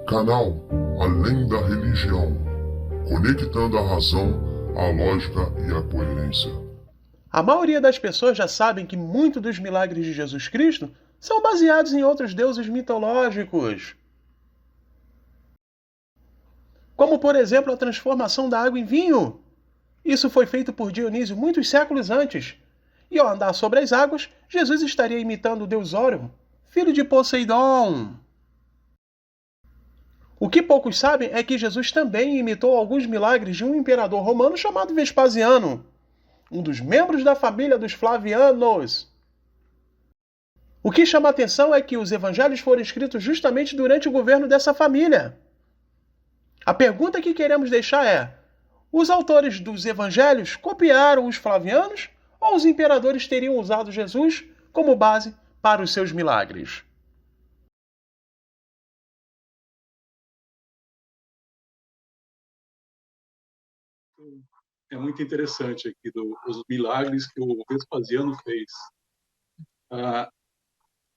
Canal Além da Religião, conectando a razão, a lógica e a coerência. A maioria das pessoas já sabem que muitos dos milagres de Jesus Cristo são baseados em outros deuses mitológicos. Como, por exemplo, a transformação da água em vinho. Isso foi feito por Dionísio muitos séculos antes. E ao andar sobre as águas, Jesus estaria imitando o deus Órion, filho de Poseidon. O que poucos sabem é que Jesus também imitou alguns milagres de um imperador romano chamado Vespasiano, um dos membros da família dos Flavianos. O que chama a atenção é que os evangelhos foram escritos justamente durante o governo dessa família. A pergunta que queremos deixar é: os autores dos evangelhos copiaram os Flavianos ou os imperadores teriam usado Jesus como base para os seus milagres? É muito interessante aqui os milagres que o Vespasiano fez.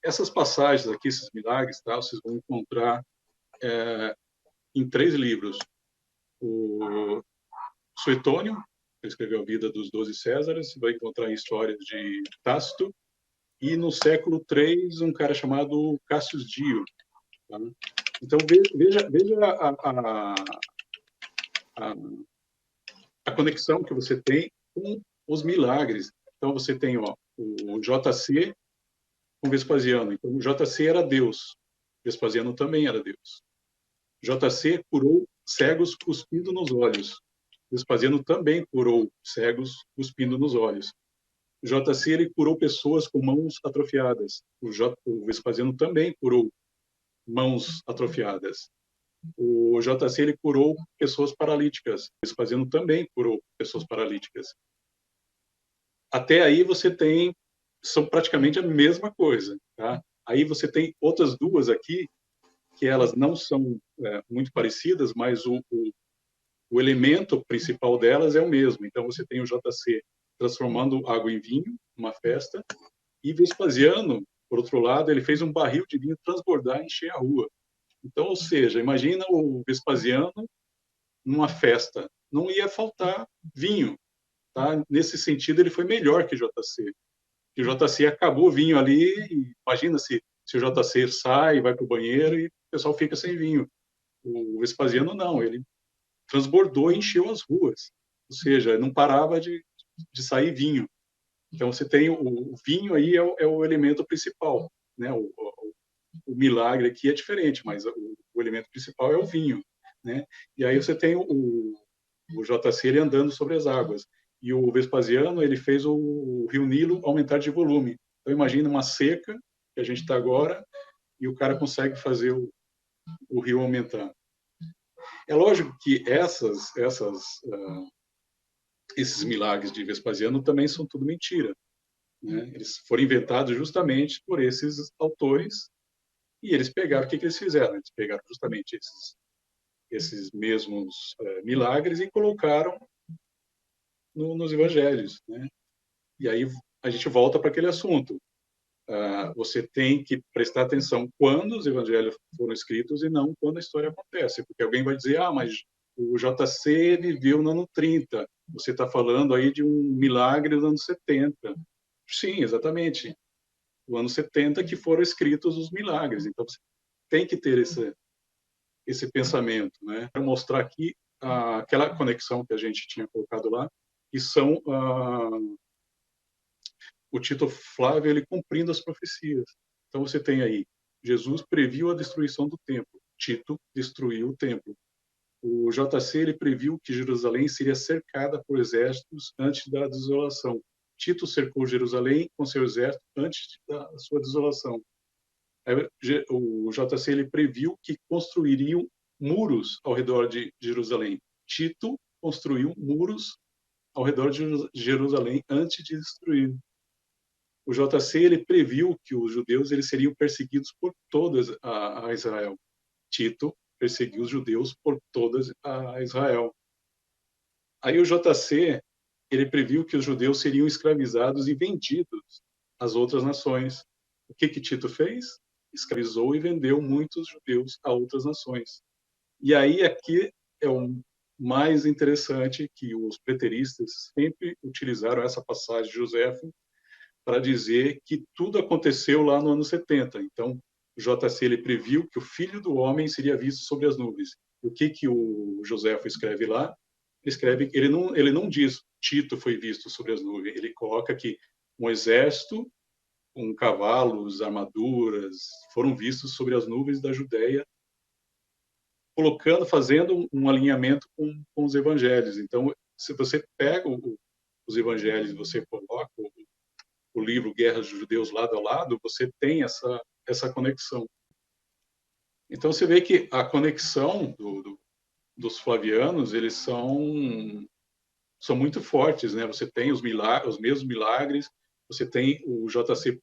Essas passagens aqui, esses milagres, tá, vocês vão encontrar em 3 livros. O Suetônio, que escreveu a vida dos 12 Césares, vai encontrar em histórias de Tácito, e no século III, um cara chamado Cassius Dio. Tá? Então, veja a conexão que você tem com os milagres. Então, você tem o JC com Vespasiano. Então, o JC era Deus. Vespasiano também era Deus. JC curou cegos cuspindo nos olhos. Vespasiano também curou cegos cuspindo nos olhos. O JC ele curou pessoas com mãos atrofiadas. O Vespasiano também curou mãos atrofiadas. O JC ele curou pessoas paralíticas. O Vespasiano também curou pessoas paralíticas. Até aí você tem, são praticamente a mesma coisa. Tá? Aí você tem outras duas aqui, que elas não são muito parecidas, mas o elemento principal delas é o mesmo. Então você tem o JC transformando água em vinho, uma festa, e Vespasiano, por outro lado, ele fez um barril de vinho transbordar e encher a rua. Então, ou seja, imagina o Vespasiano numa festa, não ia faltar vinho. Tá? Nesse sentido, ele foi melhor que JC. Que o JC acabou o vinho ali, e imagina se o JC sai, vai para o banheiro e o pessoal fica sem vinho. O Vespasiano não, ele transbordou e encheu as ruas. Ou seja, não parava de sair vinho. Então, você tem o vinho aí é o elemento principal. Né? O milagre aqui é diferente, mas o elemento principal é o vinho. Né? E aí você tem o JC ele andando sobre as águas. E o Vespasiano ele fez o rio Nilo aumentar de volume. Então, imagina uma seca, que a gente está agora, e o cara consegue fazer o rio aumentar. É lógico que esses milagres de Vespasiano também são tudo mentira. Né? Eles foram inventados justamente por esses autores e eles pegaram, o que eles fizeram? Eles pegaram justamente esses mesmos milagres e colocaram nos evangelhos. Né? E aí a gente volta para aquele assunto. Você tem que prestar atenção quando os evangelhos foram escritos e não quando a história acontece, porque alguém vai dizer, mas o JC viveu no ano 30, você está falando aí de um milagre dos anos 70. Sim, exatamente. No ano 70 que foram escritos os milagres, então você tem que ter esse pensamento. Né? Para mostrar aqui aquela conexão que a gente tinha colocado lá, que são o Tito Flávio ele cumprindo as profecias. Então você tem aí, Jesus previu a destruição do templo, Tito destruiu o templo. O JC ele previu que Jerusalém seria cercada por exércitos antes da desolação. Tito cercou Jerusalém com seu exército antes da sua desolação. O JC ele previu que construiriam muros ao redor de Jerusalém. Tito construiu muros ao redor de Jerusalém antes de destruir. O JC ele previu que os judeus eles seriam perseguidos por todas a Israel. Tito perseguiu os judeus por todas a Israel. Aí o JC ele previu que os judeus seriam escravizados e vendidos às outras nações. O que Tito fez? escravizou e vendeu muitos judeus a outras nações. E aí aqui é o mais interessante, que os preteristas sempre utilizaram essa passagem de Joséfo para dizer que tudo aconteceu lá no ano 70. Então, o JC ele previu que o Filho do Homem seria visto sobre as nuvens. O que o Joséfo escreve lá? Ele não diz Tito foi visto sobre as nuvens. Ele coloca que um exército, com cavalos, armaduras, foram vistos sobre as nuvens da Judéia, fazendo um alinhamento com os evangelhos. Então, se você pega os evangelhos e você coloca o livro Guerras dos Judeus lado a lado, você tem essa conexão. Então, você vê que a conexão dos flavianos, eles são muito fortes, né? Você tem os mesmos milagres, você tem o JC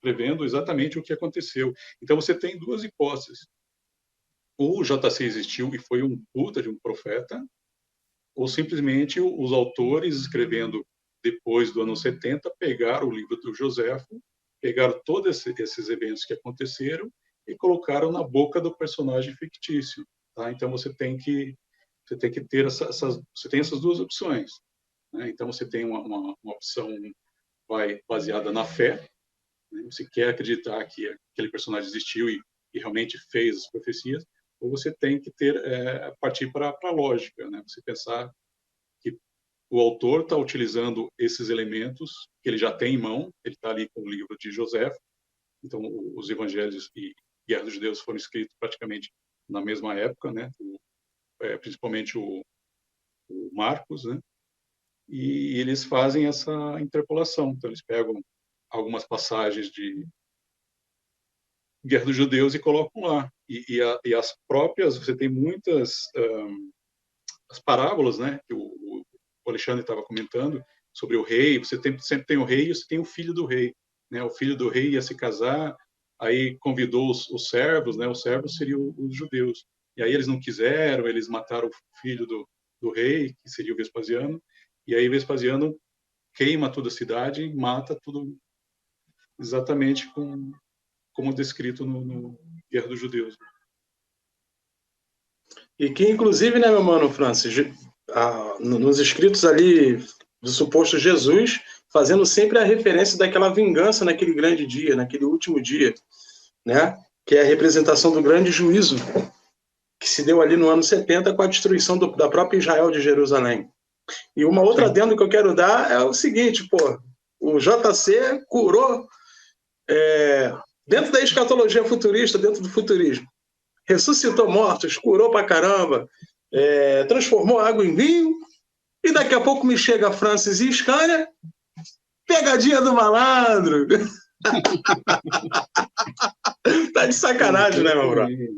prevendo exatamente o que aconteceu. Então, você tem duas hipóteses. O JC existiu e foi um puta de um profeta, ou simplesmente os autores escrevendo depois do ano 70 pegaram o livro do Joséfo, pegaram todos esses eventos que aconteceram e colocaram na boca do personagem fictício. Tá? Então você tem que ter essas duas opções. Né? Então você tem uma opção baseada na fé, né? Você quer acreditar que aquele personagem existiu e realmente fez as profecias, ou você tem que partir para a lógica, né? Você pensar que o autor está utilizando esses elementos que ele já tem em mão, ele está ali com o livro de Joséfo, então os evangelhos e Guerra dos Judeus foram escritos praticamente na mesma época, né? Principalmente o Marcos, né? E eles fazem essa interpolação, então eles pegam algumas passagens de Guerra dos Judeus e colocam lá. E as próprias, você tem muitas as parábolas, né, que o Alexandre estava comentando sobre o rei. Você sempre tem o rei e você tem o filho do rei, né? O filho do rei ia se casar, aí convidou os servos, né? Os servos seriam os judeus. E aí eles não quiseram, eles mataram o filho do rei, que seria o Vespasiano. E aí Vespasiano queima toda a cidade e mata tudo exatamente como descrito no Guerra dos Judeus. E que, inclusive, né, meu mano Francis, nos escritos ali do suposto Jesus, fazendo sempre a referência daquela vingança naquele grande dia, naquele último dia, né? Que é a representação do grande juízo que se deu ali no ano 70 com a destruição da própria Israel de Jerusalém. E uma outra adendo que eu quero dar é o seguinte, pô, o JC curou dentro da escatologia futurista, dentro do futurismo, ressuscitou mortos, curou pra caramba, transformou água em vinho, e daqui a pouco me chega Francis e Scania, pegadinha do malandro. Tá de sacanagem, né, meu brother?